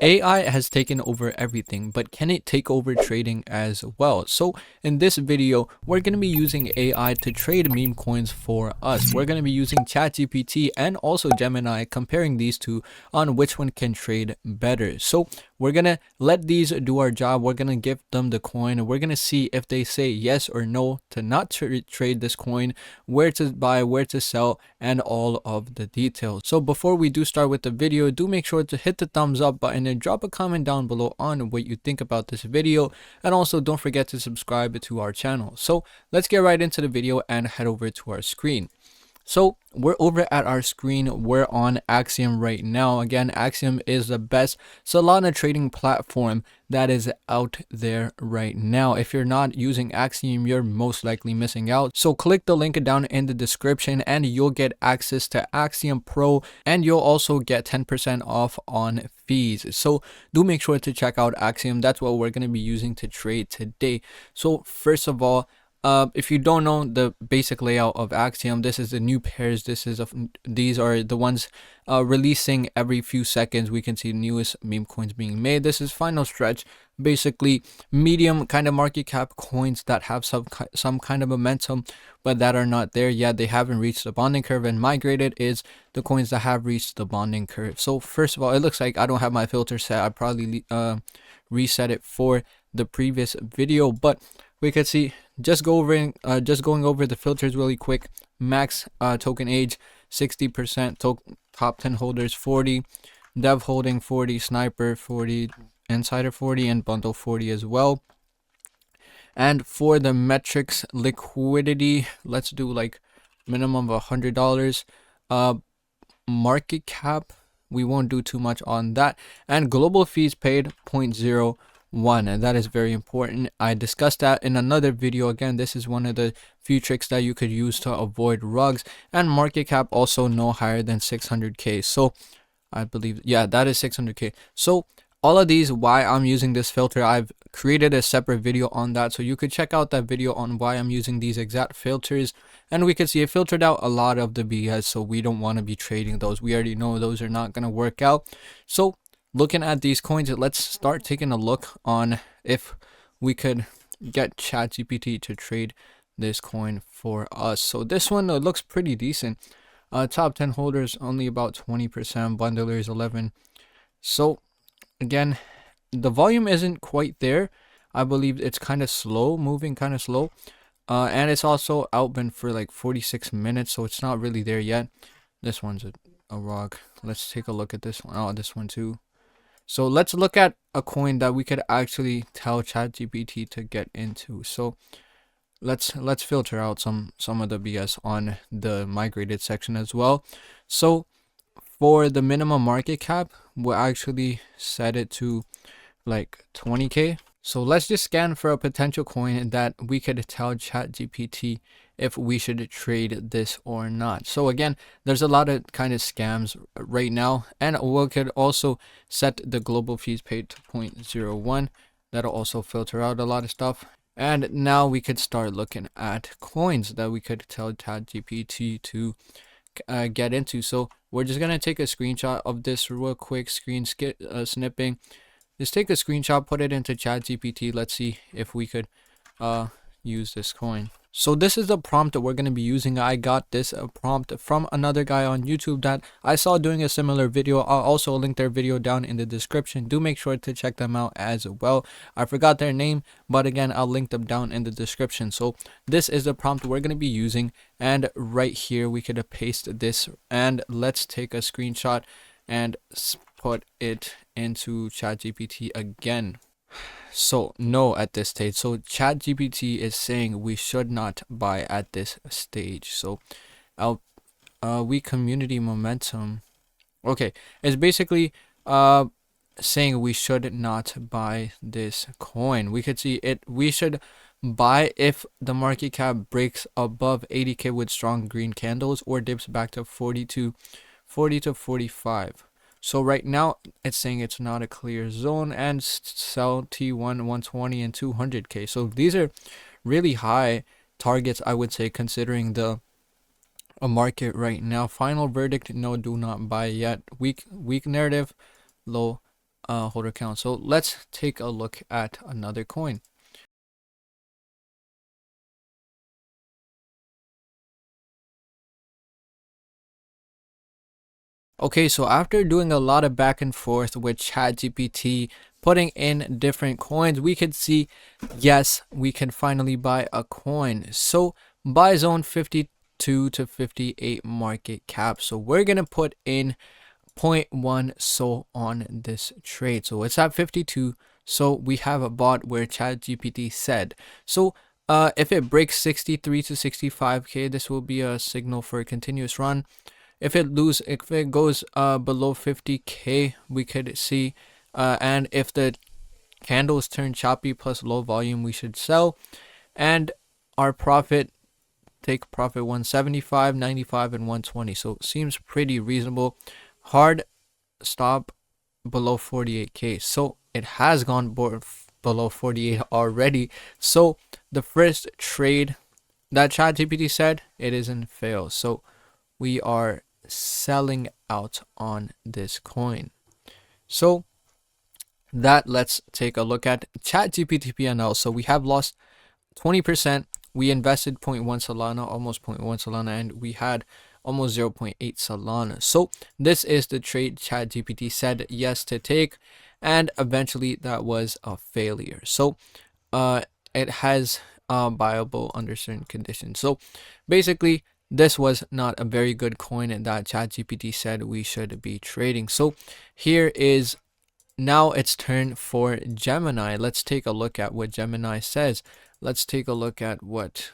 AI has taken over everything, but can it take over trading as well? So in this video, we're going to be using AI to trade meme coins for us. We're going to be using ChatGPT and also Gemini, comparing these two on which one can trade better. So we're going to let these do our job. We're going to give them the coin. We're going to see if they say yes or no to not trade this coin, where to buy, where to sell, and all of the details. So before we do start with the video, do make sure to hit the thumbs up button and drop a comment down below on what you think about this video, and also don't forget to subscribe to our channel. So let's get right into the video and head over to our screen. So we're over at our screen. We're on Axiom right now. Again, Axiom is the best Solana trading platform that is out there right now. If you're not using Axiom, you're most likely missing out. So click the link down in the description and you'll get access to Axiom Pro, and you'll also get 10% off on fees. So do make sure to check out Axiom. That's what we're going to be using to trade today. So first of all, if you don't know the basic layout of Axiom, this is the new pairs. These are the ones releasing every few seconds. We can see newest meme coins being made. This is final stretch, basically medium kind of market cap coins that have some kind of momentum, but that are not there yet. They haven't reached the bonding curve, and migrated is the coins that have reached the bonding curve. So first of all, it looks like I don't have my filter set. I probably reset it for the previous video, but we could see just going over the filters really quick. Max token age 60%, top 10 holders 40, dev holding 40, sniper 40, insider 40, and bundle 40 as well. And for the metrics, liquidity, let's do like minimum of $100. Market cap, we won't do too much on that. And global fees paid 0.01, and that is very important. I discussed that in another video. Again, this is one of the few tricks that you could use to avoid rugs. And market cap also no higher than 600k. So I believe, yeah, that is 600k. So all of these, why I'm using this filter, I've created a separate video on that, so you could check out that video on why I'm using these exact filters. And we can see it filtered out a lot of the BS, so we don't want to be trading those. We already know those are not going to work out. So looking at these coins, let's start taking a look on if we could get ChatGPT to trade this coin for us. So this one looks pretty decent. Top 10 holders only about 20%, bundlers 11. So again, the volume isn't quite there. I believe it's kind of slow, moving kind of slow. And it's also outbeen for like 46 minutes, so it's not really there yet. This one's a rug. Let's take a look at this one. Oh, this one too. So let's look at a coin that we could actually tell ChatGPT to get into. So let's filter out some of the BS on the migrated section as well. So for the minimum market cap, we'll actually set it to like 20k. So let's just scan for a potential coin that we could tell ChatGPT if we should trade this or not. So again, there's a lot of kind of scams right now, and we could also set the global fees paid to 0.01. That'll also filter out a lot of stuff. And now we could start looking at coins that we could tell ChatGPT to get into. So we're just gonna take a screenshot of this real quick, snipping. Just take a screenshot, put it into ChatGPT. Let's see if we could use this coin. So this is the prompt that we're going to be using. I got this prompt from another guy on YouTube that I saw doing a similar video. I'll also link their video down in the description. Do make sure to check them out as well. I forgot their name, but again, I'll link them down in the description. So this is the prompt we're going to be using, and right here we could paste this, and let's take a screenshot and put it into ChatGPT again. So no at this stage. So ChatGPT is saying we should not buy at this stage. So weak community momentum. Okay, it's basically saying we should not buy this coin. We could see it. We should buy if the market cap breaks above 80k with strong green candles or dips back to 40 to 45. So right now it's saying it's not a clear zone, and sell T1 120 and 200k. So these are really high targets, I would say, considering the market right now. Final verdict, no, do not buy yet. Weak narrative, low holder count. So let's take a look at another coin. Okay, so after doing a lot of back and forth with ChatGPT, putting in different coins, we could see, yes, we can finally buy a coin. So buy zone 52 to 58 market cap. So we're going to put in zero point 0.1 SOL on this trade. So it's at 52. So we have a bot where ChatGPT said. So if it breaks 63 to 65K, this will be a signal for a continuous run. If it goes below 50K, we could see, and if the candles turn choppy plus low volume, we should sell. And our profit, take profit 175, 95, and 120. So seems pretty reasonable. Hard stop below 48K. So it has gone below 48 already. So the first trade that ChatGPT said, it isn't fail. So we are selling out on this coin. So that, let's take a look at ChatGPT P&L. So we have lost 20%. We invested 0.1 Solana, almost 0.1 Solana, and we had almost 0.8 Solana. So this is the trade ChatGPT said yes to take, and eventually that was a failure. So it has viable under certain conditions. So basically, this was not a very good coin that ChatGPT said we should be trading. So here is, now it's turn for Gemini. Let's take a look at what Gemini says. Let's take a look at what,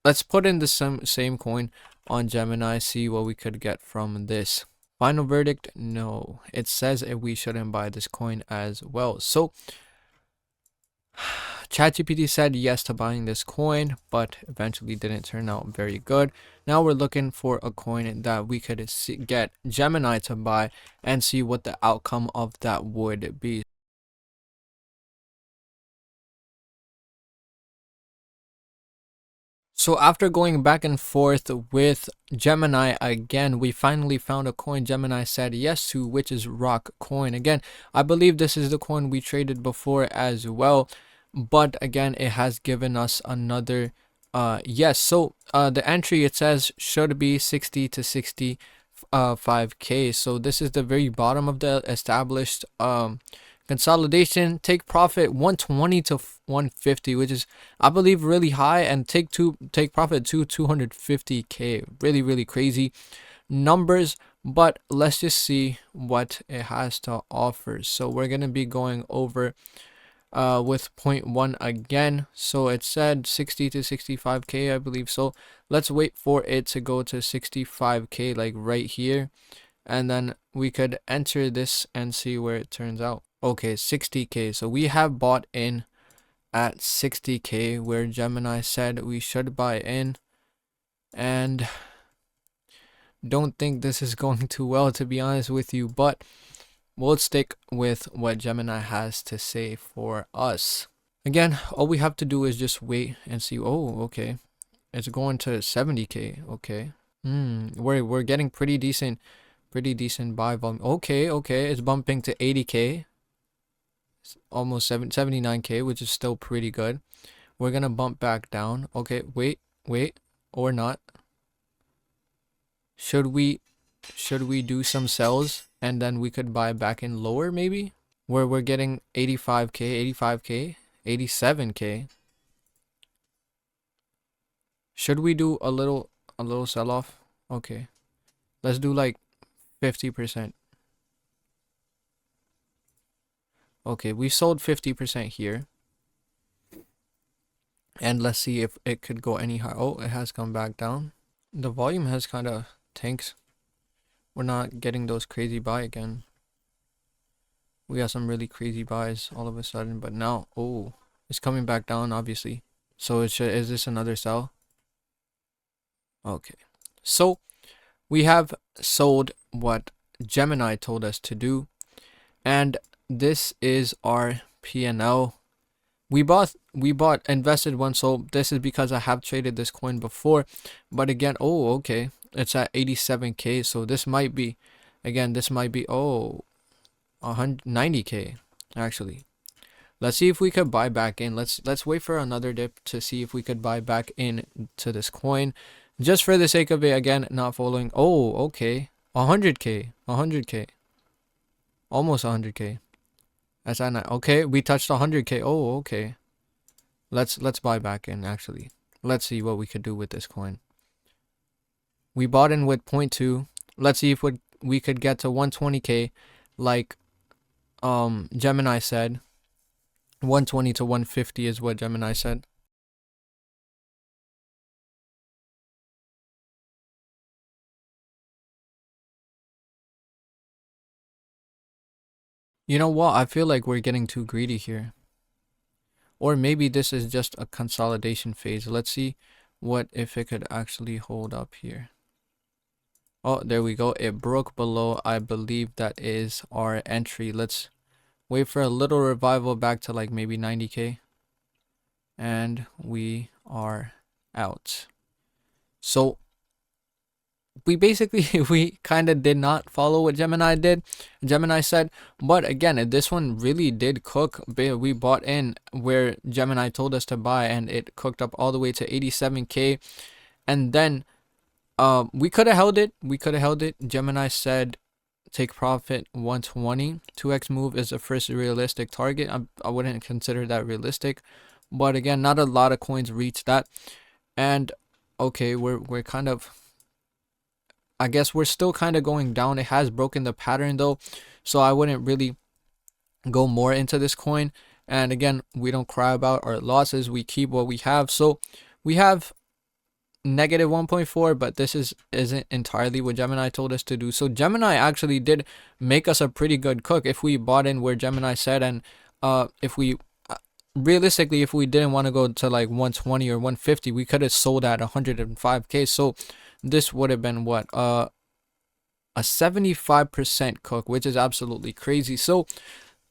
let's put in the same coin on Gemini, see what we could get from this. Final verdict, no. It says we shouldn't buy this coin as well. So ChatGPT said yes to buying this coin, but eventually didn't turn out very good. Now we're looking for a coin that we could get Gemini to buy and see what the outcome of that would be. So after going back and forth with Gemini again, we finally found a coin Gemini said yes to, which is Rock Coin. Again, I believe this is the coin we traded before as well, but again, it has given us another yes. So the entry, it says, should be 60 to 65K. So this is the very bottom of the established consolidation. Take profit 120 to 150, which is, I believe, really high, and take profit to 250K. Really crazy numbers. But let's just see what it has to offer. So we're gonna be going over with 0.1 again. So it said 60 to 65K, I believe. So let's wait for it to go to 65K, like right here, and then we could enter this and see where it turns out. Okay, 60K. So we have bought in at 60K, where Gemini said we should buy in, and don't think this is going too well, to be honest with you, but we'll stick with what Gemini has to say for us. Again, all we have to do is just wait and see. Oh, okay, it's going to 70K. Okay, we're getting pretty decent buy volume. Okay, it's bumping to 80K, almost 79K, which is still pretty good. We're gonna bump back down. Okay, wait, or not. Should we do some sells and then we could buy back in lower, maybe, where we're getting 85K, 87K? Should we do a little sell off? Okay, let's do like 50%. Okay, we sold 50% here, and let's see if it could go any higher. Oh, it has come back down. The volume has kind of tanked. We're not getting those crazy buy again. We got some really crazy buys all of a sudden, but now, oh, it's coming back down, obviously. So is this another sell? Okay, so we have sold what Gemini told us to do, and this is our P&L. We invested one, so this is because I have traded this coin before. But again, oh, okay, it's at 87K, so this might be, again, this might be, oh, 190k actually. Let's see if we could buy back in. Let's wait for another dip to see if we could buy back in to this coin, just for the sake of it. Again, not following. Oh, okay, 100k, 100k, almost 100k. That's not okay. We touched 100k. Oh, okay. Let's buy back in actually. Let's see what we could do with this coin. We bought in with 0.2. Let's see if we could get to 120k, like Gemini said. 120 to 150 is what Gemini said. You know what? I feel like we're getting too greedy here. Or maybe this is just a consolidation phase. Let's see what if it could actually hold up here. Oh, there we go. It broke below. I believe that is our entry. Let's wait for a little revival back to like maybe 90k. And we are out. So we basically we kind of did not follow what Gemini said, but again, this one really did cook. We bought in where Gemini told us to buy, and it cooked up all the way to 87k. And then we could have held it. Gemini said take profit 120. 2x move is the first realistic target. I wouldn't consider that realistic, but again, not a lot of coins reach that. And okay, we're kind of, I guess we're still kind of going down. It has broken the pattern though, so I wouldn't really go more into this coin. And again, we don't cry about our losses. We keep what we have. So we have negative 1.4, but this isn't entirely what Gemini told us to do. So Gemini actually did make us a pretty good cook if we bought in where Gemini said. And if we realistically, if we didn't want to go to like 120 or 150, we could have sold at 105k. So this would have been what, a 75% cook, which is absolutely crazy. So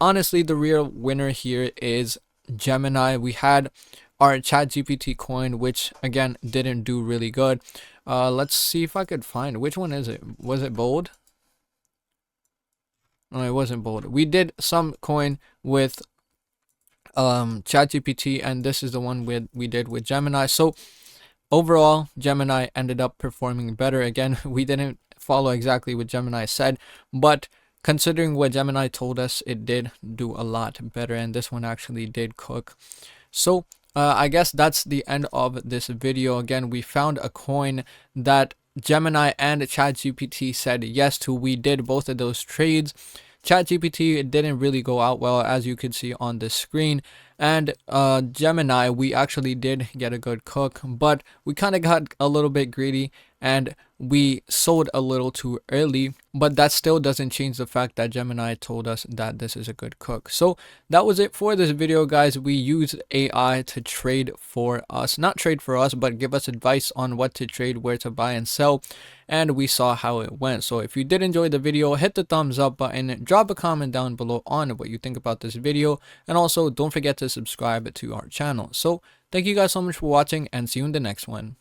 honestly, the real winner here is Gemini. We had our ChatGPT coin, which again didn't do really good. Let's see if I could find, which one is it? Was it bold? No, it wasn't bold. We did some coin with ChatGPT, and this is the one we did with Gemini. So overall, Gemini ended up performing better. Again, we didn't follow exactly what Gemini said, but considering what Gemini told us, it did do a lot better, and this one actually did cook. So I guess that's the end of this video. Again, we found a coin that Gemini and ChatGPT said yes to. We did both of those trades. ChatGPT didn't really go out well, as you can see on the screen, and Gemini, we actually did get a good cook, but we kind of got a little bit greedy and we sold a little too early. But that still doesn't change the fact that Gemini told us that this is a good cook. So that was it for this video, guys. We used AI to trade for us, not trade for us, but give us advice on what to trade, where to buy and sell, and we saw how it went. So if you did enjoy the video, hit the thumbs up button, drop a comment down below on what you think about this video, and also don't forget to subscribe to our channel. So thank you guys so much for watching, and see you in the next one.